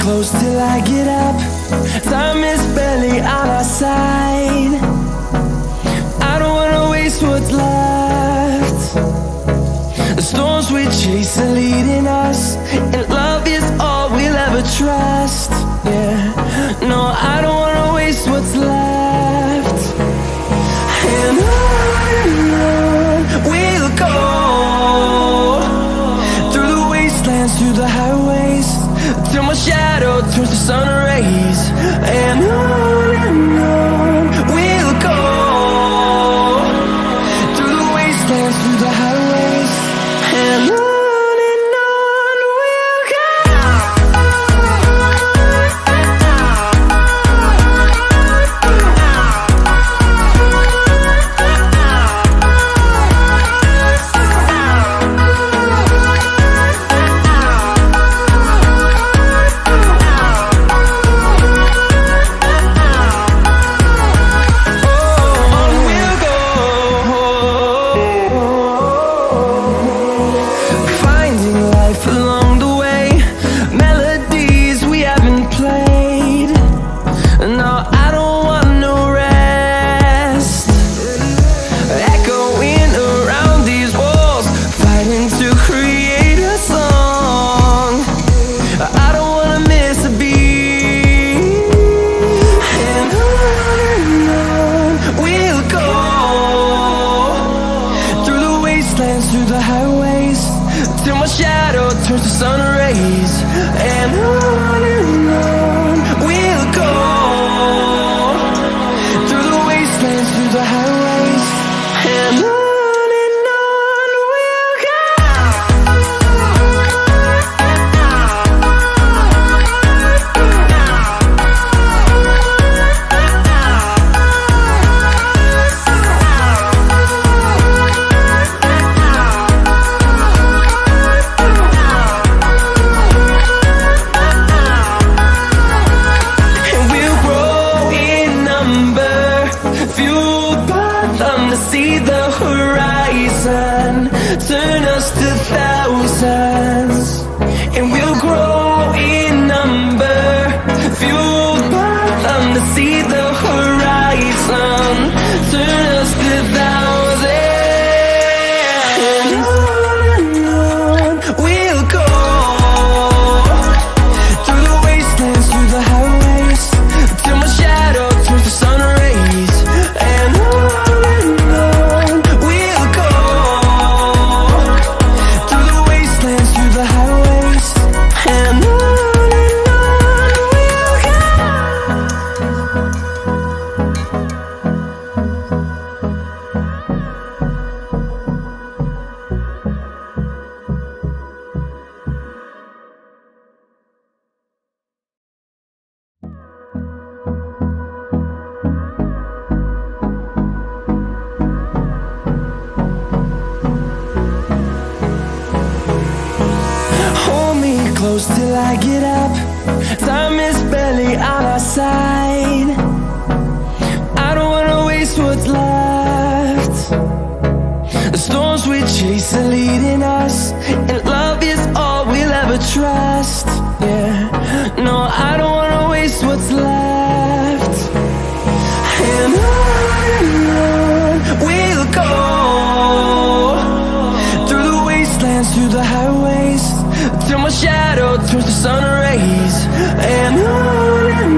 Close till I get up. Time is barely on our side. I don't wanna waste what's left. The storms we chase are leading us, and love is all we'll ever trust. Yeah, no, I don't wanna waste what's left. And on we'll go, through the wastelands, through the highways, till my shadow turns to sun rays. And on we'll go, through the wastelands, through the highways, and on we'll go. Through the highways, till my shadow turns to sun rays. And on we'll go, through the wastelands, through the highways, and on we'll go. See the horizon, turn us to thousands, and we'll grow in number, fueled by them. To see the horizon, turn us to thousands, and on we'll go, through the wastelands, through the highways, till my shadow turns to sun rays. And close till I get up. Time is barely on our side. I don't wanna waste what's left. The storms we chase are leading us, and love is all we'll ever trust. Yeah, no, I don't wanna waste what's left. And on we'll go, through the wastelands, through the highways, till my shadow turns to sun rays. And on